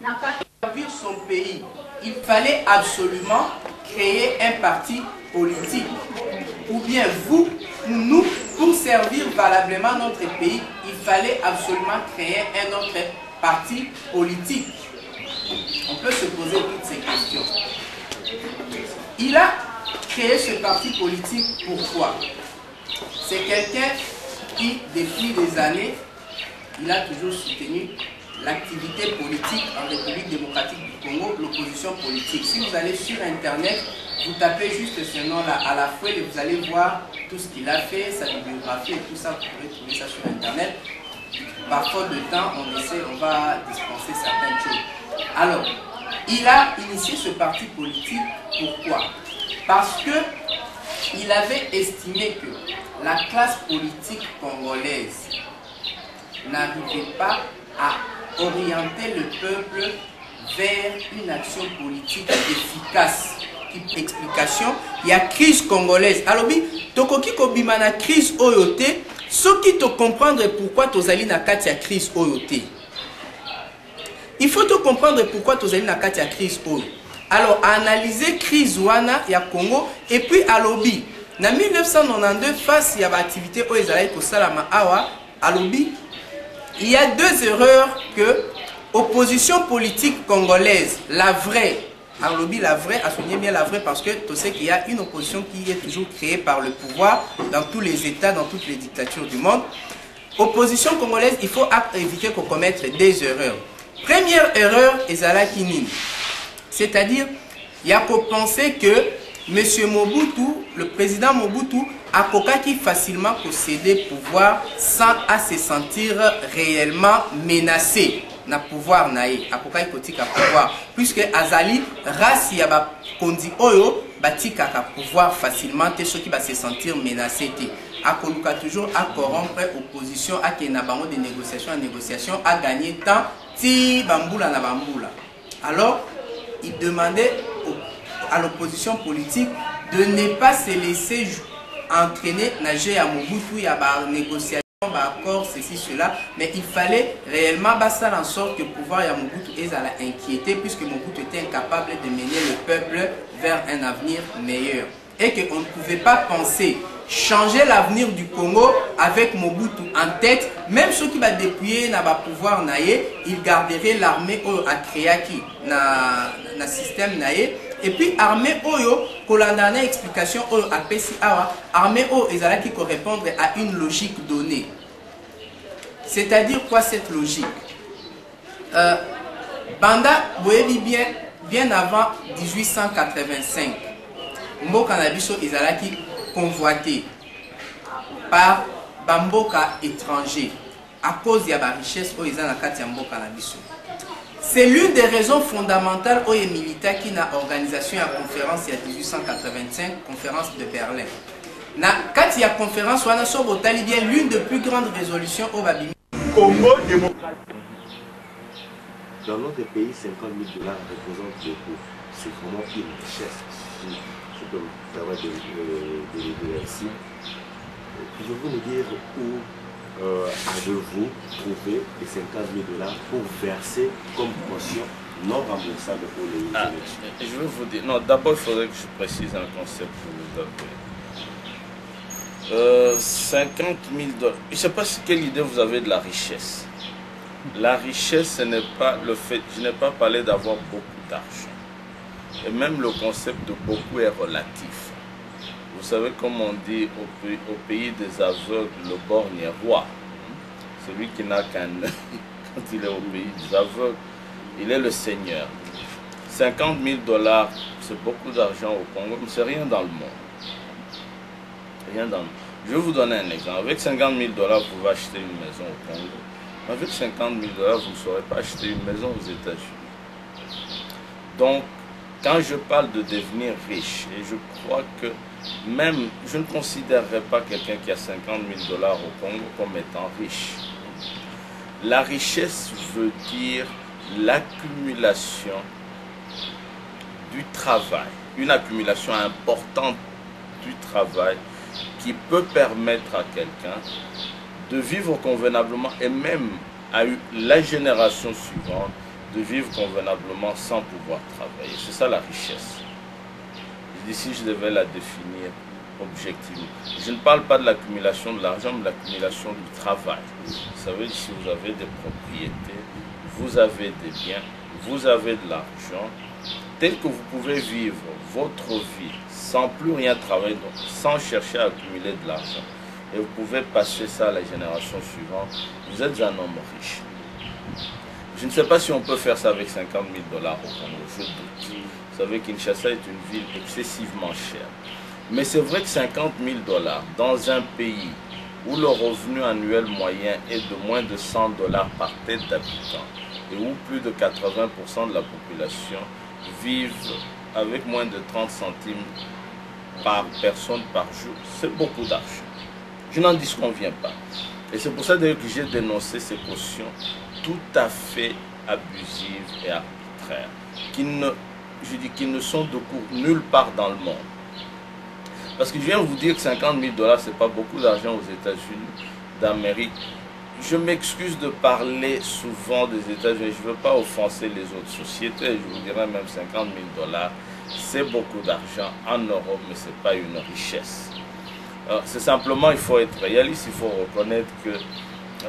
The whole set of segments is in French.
servir son pays, il fallait absolument créer un parti politique. Ou bien vous, nous, pour servir valablement notre pays, il fallait absolument créer un autre parti politique. On peut se poser toutes ces questions. Il a créé ce parti politique pourquoi? C'est quelqu'un qui, depuis des années, il a toujours soutenu l'activité politique en République démocratique du Congo, l'opposition politique. Si vous allez sur Internet, vous tapez juste ce nom-là, à la fois, et vous allez voir tout ce qu'il a fait, sa bibliographie et tout ça, vous pouvez trouver ça sur Internet. Par faute de temps, on va dispenser certaines choses. Alors, il a initié ce parti politique, pourquoi? Parce que il avait estimé que la classe politique congolaise n'arrivait pas à orienter le peuple vers une action politique efficace. Explication, il y a crise congolaise. Alors, tokoki kobima na crise oyote, ce qui te comprendre pourquoi tozali na kati ya crise oyote. Il faut te comprendre pourquoi tozali na kati ya crise oyo. Alors, analyser crise wana ya Congo et puis alobi. Na 1992 face à l'activité oyo ezali ko salama awa, alobi, il y a deux erreurs que opposition politique congolaise, la vraie, alobi la vraie, assumez bien la vraie parce que tu sais qu'il y a une opposition qui est toujours créée par le pouvoir dans tous les États, dans toutes les dictatures du monde. Opposition congolaise, il faut éviter qu'on commette des erreurs. Première erreur, ezalaki nini. C'est-à-dire, il y a qu'à penser que M. Mobutu, le président Mobutu, a kokaki facilement posséder pouvoir sans à se sentir réellement menacé. Na pouvoir nae, a kokaki kotika pouvoir. Puisque Azali, race yaba kondi oyo, batika ka pouvoir facilement, te ceux qui va se sentir menacé. A koluka toujours à corrompre opposition, à kenabango de négociation en négociation, à gagner temps, ti bamboula na bamboula. Alors, il demandait à l'opposition politique de ne pas se laisser entraîner, nager à Mobutu, il y a des négociations, des accords, ceci, cela, mais il fallait réellement faire en sorte que le pouvoir de Mobutu est à la inquiéter, puisque Mobutu était incapable de mener le peuple vers un avenir meilleur. Et qu'on ne pouvait pas penser changer l'avenir du Congo avec Mobutu en tête, même ceux qui va dépouiller na pouvoir naie, il garderait l'armée à Créaki na système naie. Et puis armée oyo, kolandana explication oyo à Pessi Awa, armée oyo ezalaki ko répondre à une logique donnée. C'est-à-dire quoi cette logique? Banda boyebi bien avant 1885, Mboka na biso ezalaki convoité par bamboka étranger à cause de la richesse oyo eza na kati ya mboka na biso. C'est l'une des raisons fondamentales au militaire qui n'a organisation à conférence il y a 1885, conférence de Berlin. Quand il y a conférence, on a sorti bien l'une des plus grandes résolutions au Babimi. Congo démocratique. Dans notre pays, 50 000 $ représentent beaucoup. C'est vraiment une richesse. Si je peux me permettre de le dire ainsi. Je veux me dire où avez-vous trouvé les 50 000 $ pour verser comme caution non remboursable pour les élections? Je vais vous dire, non, d'abord il faudrait que je précise un concept que vous avez. 50 000 $, je ne sais pas quelle idée vous avez de la richesse. La richesse, ce n'est pas le fait, je n'ai pas parlé d'avoir beaucoup d'argent. Et même le concept de beaucoup est relatif. Vous savez, comme on dit au pays des aveugles, le borgne est roi. Celui qui n'a qu'un œil, quand il est au pays des aveugles, il est le seigneur. 50 000 $, c'est beaucoup d'argent au Congo, mais c'est rien dans le monde. Rien dans le monde. Je vais vous donner un exemple. Avec 50 000 $, vous pouvez acheter une maison au Congo. Avec 50 000 $, vous ne saurez pas acheter une maison aux États-Unis. Donc, quand je parle de devenir riche, et je crois que même, je ne considérerais pas quelqu'un qui a 50 000 $ au Congo comme étant riche. La richesse veut dire l'accumulation du travail, une accumulation importante du travail qui peut permettre à quelqu'un de vivre convenablement et même à la génération suivante de vivre convenablement sans pouvoir travailler. C'est ça la richesse. Je dis, si je devais la définir objectivement. Je ne parle pas de l'accumulation de l'argent, mais de l'accumulation du travail. Vous savez, si vous avez des propriétés, vous avez des biens, vous avez de l'argent, tel que vous pouvez vivre votre vie sans plus rien travailler, donc sans chercher à accumuler de l'argent. Et vous pouvez passer ça à la génération suivante. Vous êtes un homme riche. Je ne sais pas si on peut faire ça avec 50 000 $ au Congo, je doute. Vous savez, Kinshasa est une ville excessivement chère. Mais c'est vrai que 50 000 $ dans un pays où le revenu annuel moyen est de moins de 100 $ par tête d'habitant et où plus de 80% de la population vivent avec moins de 30 centimes par personne par jour, c'est beaucoup d'argent. Je n'en disconviens pas. Et c'est pour ça que j'ai dénoncé ces cautions tout à fait abusives et arbitraires, qui ne sont de cours nulle part dans le monde. Parce que je viens vous dire que 50 000 $, ce n'est pas beaucoup d'argent aux États-Unis d'Amérique. Je m'excuse de parler souvent des États-Unis, je ne veux pas offenser les autres sociétés, je vous dirais même 50 000 $, c'est beaucoup d'argent en Europe, mais ce n'est pas une richesse. C'est simplement, il faut être réaliste, il faut reconnaître que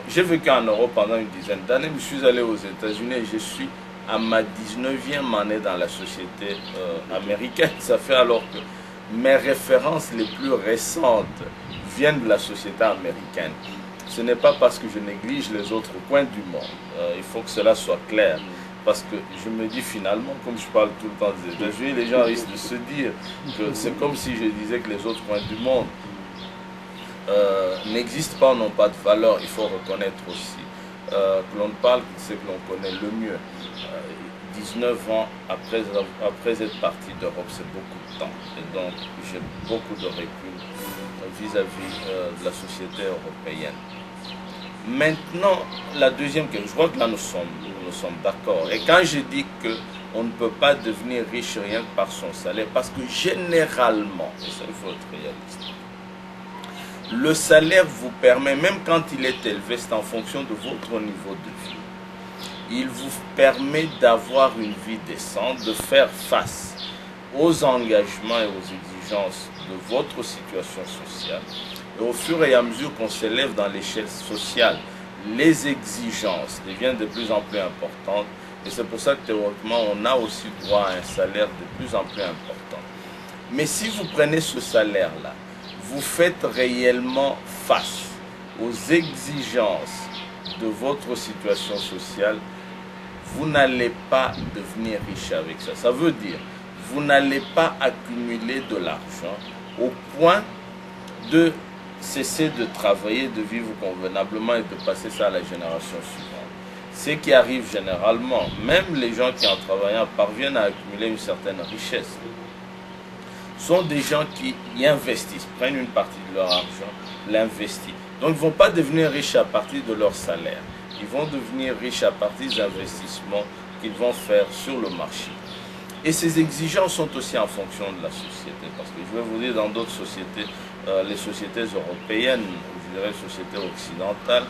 j'ai vécu en Europe pendant une dizaine d'années, je suis allé aux États-Unis et je suis à ma 19e année dans la société américaine. Ça fait alors que mes références les plus récentes viennent de la société américaine. Ce n'est pas parce que je néglige les autres coins du monde. Il faut que cela soit clair. Parce que je me dis finalement, comme je parle tout le temps des États-Unis, les gens risquent de se dire que c'est comme si je disais que les autres coins du monde n'existent pas, n'ont pas de valeur. Il faut reconnaître aussi que l'on parle de ce que l'on connaît le mieux. 19 ans après être parti d'Europe, c'est beaucoup de temps. Et donc, j'ai beaucoup de recul vis-à-vis de la société européenne. Maintenant, la deuxième question, je crois que là nous sommes d'accord. Et quand je dis qu'on ne peut pas devenir riche rien que par son salaire, parce que généralement, et ça il faut être réaliste, le salaire vous permet, même quand il est élevé, c'est en fonction de votre niveau de vie, il vous permet d'avoir une vie décente, de faire face aux engagements et aux exigences de votre situation sociale. Et au fur et à mesure qu'on s'élève dans l'échelle sociale, les exigences deviennent de plus en plus importantes. Et c'est pour ça que théoriquement, on a aussi droit à un salaire de plus en plus important. Mais si vous prenez ce salaire-là, vous faites réellement face aux exigences de votre situation sociale, vous n'allez pas devenir riche avec ça. Ça veut dire, vous n'allez pas accumuler de l'argent au point de cesser de travailler, de vivre convenablement et de passer ça à la génération suivante. Ce qui arrive généralement, même les gens qui en travaillant parviennent à accumuler une certaine richesse, sont des gens qui y investissent, prennent une partie de leur argent, l'investissent. Donc ils ne vont pas devenir riches à partir de leur salaire. Ils vont devenir riches à partir des investissements qu'ils vont faire sur le marché. Et ces exigences sont aussi en fonction de la société. Parce que je vais vous dire, dans d'autres sociétés, les sociétés européennes, je dirais les sociétés occidentales,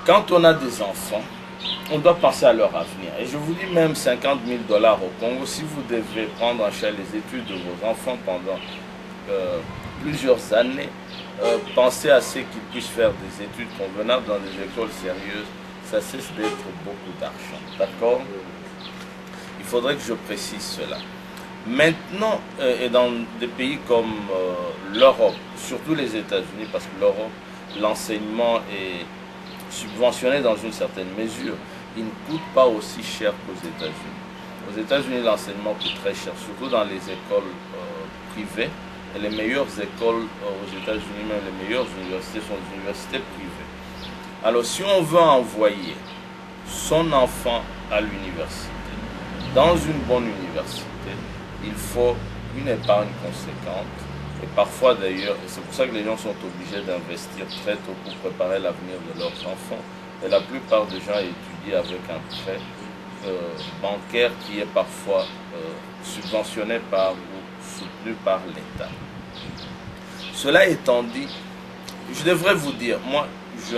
quand on a des enfants, on doit penser à leur avenir. Et je vous dis même 50 000 $ au Congo, si vous devez prendre en charge les études de vos enfants pendant plusieurs années, pensez à ce qu'ils puissent faire des études convenables dans des écoles sérieuses, ça cesse d'être beaucoup d'argent. D'accord ? Il faudrait que je précise cela. Maintenant, et dans des pays comme l'Europe, surtout les États-Unis, parce que l'Europe, l'enseignement est subventionné dans une certaine mesure, il ne coûte pas aussi cher qu'aux États-Unis. Aux États-Unis, l'enseignement coûte très cher, surtout dans les écoles privées. Et les meilleures écoles aux États-Unis, même les meilleures universités, sont des universités privées. Alors, si on veut envoyer son enfant à l'université, dans une bonne université, il faut une épargne conséquente. Et parfois d'ailleurs, et c'est pour ça que les gens sont obligés d'investir très tôt pour préparer l'avenir de leurs enfants. Et la plupart des gens étudient avec un prêt bancaire qui est parfois subventionné par ou soutenu par l'État. Cela étant dit, je devrais vous dire, moi je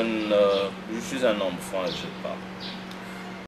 suis un homme franc et je parle.